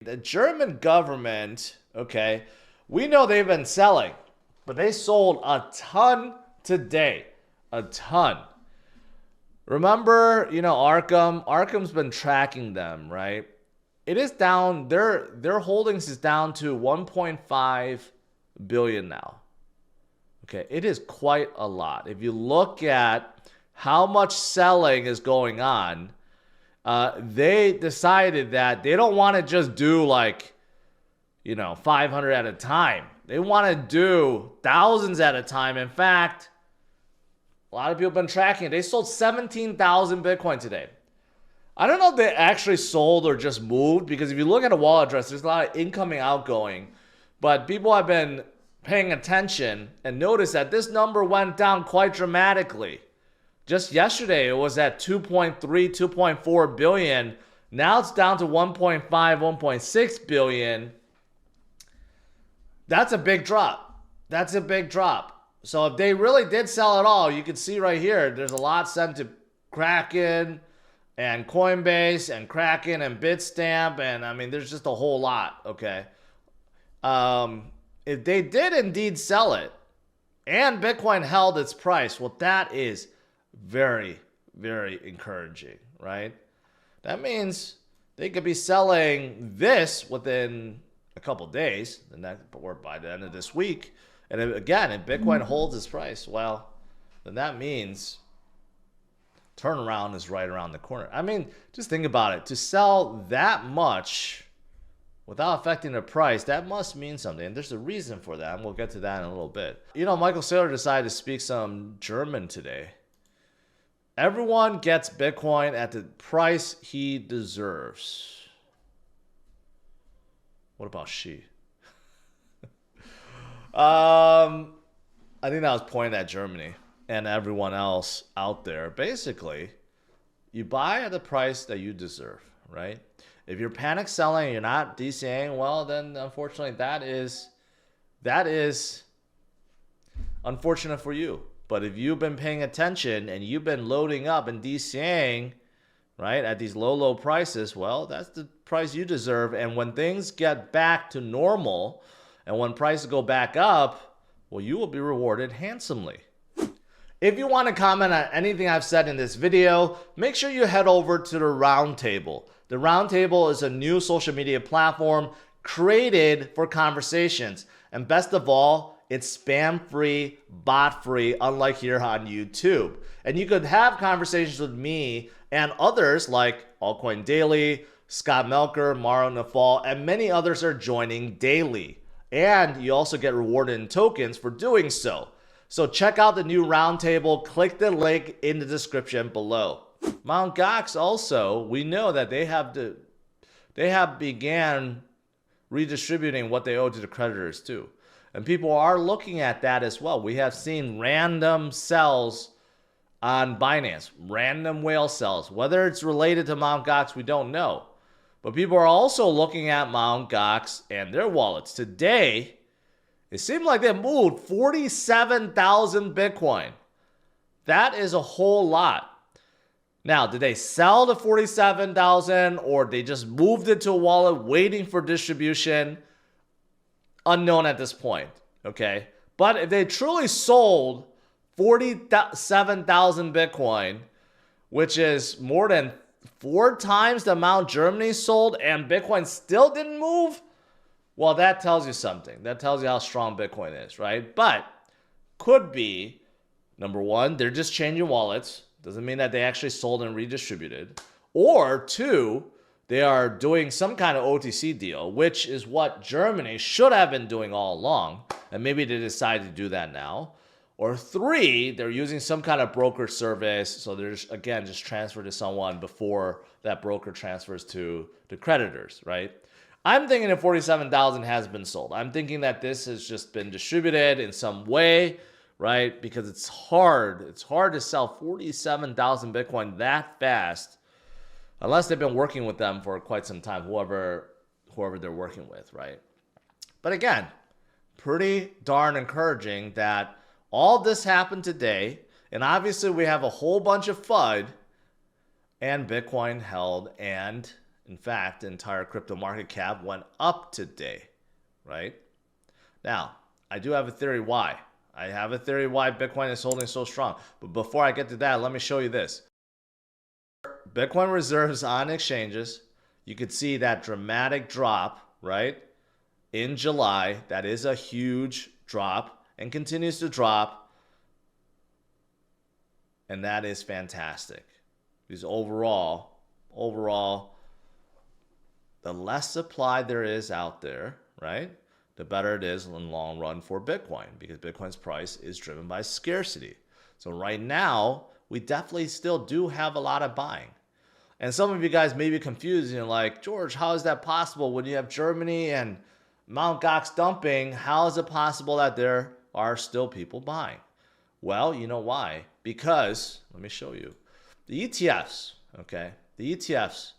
The German government, okay, we know they've been selling, but they sold a ton today. A ton. Remember, Arkham? Arkham's been tracking them, right? It is down, their holdings is down to 1.5 billion now. Okay, it is quite a lot. If you look at how much selling is going on, they decided that they don't want to just do 500 at a time. They want to do thousands at a time. In fact, a lot of people have been tracking it. They sold 17,000 Bitcoin today. I don't know if they actually sold or just moved, because if you look at a wallet address, there's a lot of incoming, outgoing. But people have been paying attention and noticed that this number went down quite dramatically. Just yesterday, it was at 2.3, 2.4 billion. Now it's down to 1.5, 1.6 billion. That's a big drop. That's a big drop. So if they really did sell it all, you can see right here, there's a lot sent to Kraken and Coinbase and Kraken and Bitstamp. And I mean, there's just a whole lot, okay? If they did indeed sell it and Bitcoin held its price, well, that is very, very encouraging, right? That means they could be selling this within a couple days, or by the end of this week. And again, if Bitcoin holds its price, well, then that means turnaround is right around the corner. I mean, just think about it. To sell that much without affecting the price, that must mean something. And there's a reason for that, and we'll get to that in a little bit. Michael Saylor decided to speak some German today. Everyone gets Bitcoin at the price he deserves. What about she? I think that was pointed at Germany and everyone else out there. Basically, you buy at the price that you deserve, right? If you're panic selling and you're not DCAing, well, then unfortunately that is unfortunate for you. But if you've been paying attention and you've been loading up and DCAing, right, at these low prices, well, that's the price you deserve. And when things get back to normal and when prices go back up, well, you will be rewarded handsomely. If you want to comment on anything I've said in this video, make sure you head over to the Roundtable. The Roundtable is a new social media platform created for conversations. And best of all, it's spam-free, bot-free, unlike here on YouTube. And you could have conversations with me and others like Altcoin Daily, Scott Melker, Mauro Nafal, and many others are joining daily. And you also get rewarded in tokens for doing so. So check out the new Roundtable. Click the link in the description below. Mt. Gox also, we know that they have began redistributing what they owe to the creditors too. And people are looking at that as well. We have seen random sells on Binance, random whale sells. Whether it's related to Mt. Gox, we don't know. But people are also looking at Mt. Gox and their wallets. Today, it seemed like they moved 47,000 Bitcoin. That is a whole lot. Now, did they sell the 47,000 or they just moved it to a wallet waiting for distribution? Unknown at this point, okay? But if they truly sold 47,000 Bitcoin, which is more than 4 times the amount Germany sold, and Bitcoin still didn't move, well, that tells you something. That tells you how strong Bitcoin is, right? But could be, number one, they're just changing wallets. Doesn't mean that they actually sold and redistributed. Or two, they are doing some kind of OTC deal, which is what Germany should have been doing all along. And maybe they decided to do that now. Or three, they're using some kind of broker service. So there's, again, just transfer to someone before that broker transfers to the creditors, right? I'm thinking that 47,000 has been sold. I'm thinking that this has just been distributed in some way, right? Because it's hard. It's hard to sell 47,000 Bitcoin that fast unless they've been working with them for quite some time, whoever they're working with, right? But again, pretty darn encouraging that all this happened today, and obviously we have a whole bunch of FUD, and Bitcoin held and In fact, the entire crypto market cap went up today, right? Now, I do have a theory why. I have a theory why Bitcoin is holding so strong. But before I get to that, let me show you this. Bitcoin reserves on exchanges, you could see that dramatic drop, right? In July, that is a huge drop and continues to drop. And that is fantastic. Because overall, the less supply there is out there, right? The better it is in the long run for Bitcoin, because Bitcoin's price is driven by scarcity. So right now, we definitely still do have a lot of buying. And some of you guys may be confused, like, George, how is that possible when you have Germany and Mt. Gox dumping? How is it possible that there are still people buying? Well, you know why? Because, let me show you. The ETFs, okay? The ETFs,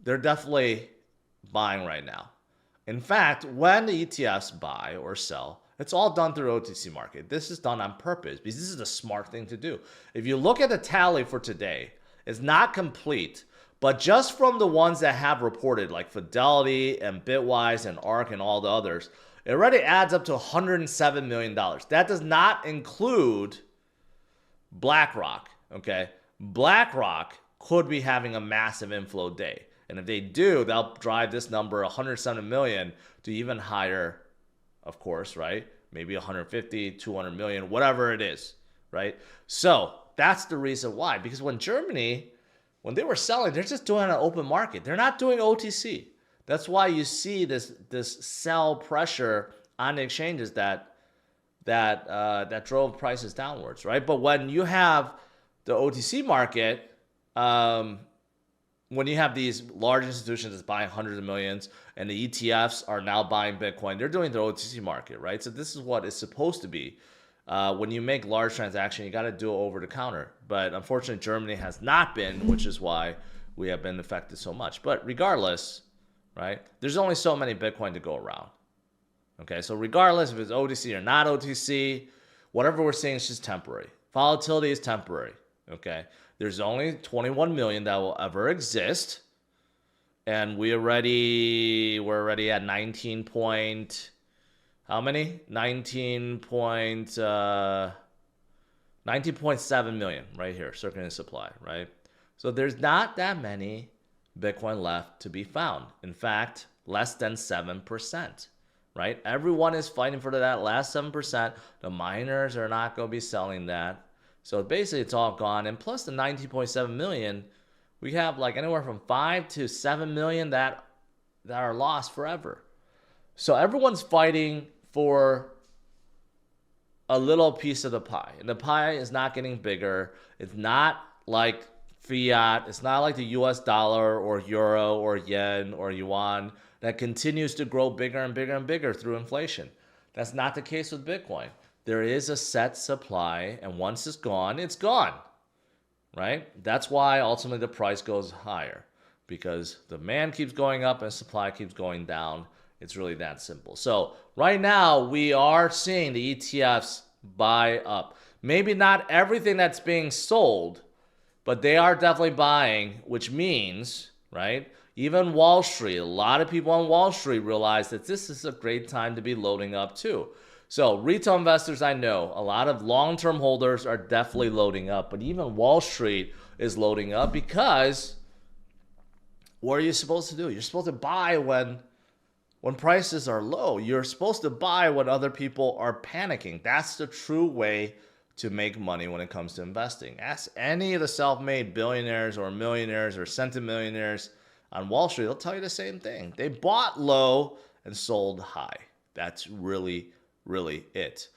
they're definitely buying right now. In fact, when the ETFs buy or sell, it's all done through OTC market. This is done on purpose because this is the smart thing to do. If you look at the tally for today, it's not complete, but just from the ones that have reported, like Fidelity and Bitwise and ARK and all the others, it already adds up to $107 million. That does not include BlackRock, okay? BlackRock could be having a massive inflow day. And if they do, they'll drive this number, 107 million, to even higher, of course, right? Maybe 150, 200 million, whatever it is, right? So that's the reason why. Because when Germany, when they were selling, they're just doing an open market. They're not doing OTC. That's why you see this sell pressure on the exchanges that drove prices downwards, right? But when you have the OTC market, when you have these large institutions that's buying hundreds of millions and the ETFs are now buying Bitcoin, they're doing the OTC market, right? So this is what it's supposed to be. When you make large transaction, you got to do it over the counter. But unfortunately, Germany has not been, which is why we have been affected so much. But regardless, right, there's only so many Bitcoin to go around. Okay, so regardless if it's OTC or not OTC, whatever we're seeing is just temporary. Volatility is temporary, okay? There's only 21 million that will ever exist. And we're already at 19 point, how many? 19.7 million right here, circulating supply, right? So there's not that many Bitcoin left to be found. In fact, less than 7%, right? Everyone is fighting for that last 7%. The miners are not going to be selling that. So basically it's all gone. And plus the 19.7 million, we have like anywhere from 5 to 7 million that are lost forever. So everyone's fighting for a little piece of the pie. And the pie is not getting bigger. It's not like fiat. It's not like the US dollar or euro or yen or yuan that continues to grow bigger and bigger and bigger through inflation. That's not the case with Bitcoin. There is a set supply, and once it's gone, right? That's why ultimately the price goes higher, because demand keeps going up and supply keeps going down. It's really that simple. So right now we are seeing the ETFs buy up. Maybe not everything that's being sold, but they are definitely buying, which means, right, even Wall Street, a lot of people on Wall Street realize that this is a great time to be loading up too. So retail investors, I know, a lot of long-term holders are definitely loading up, but even Wall Street is loading up because what are you supposed to do? You're supposed to buy when prices are low. You're supposed to buy when other people are panicking. That's the true way to make money when it comes to investing. Ask any of the self-made billionaires or millionaires or centimillionaires on Wall Street, they'll tell you the same thing. They bought low and sold high. That's really it.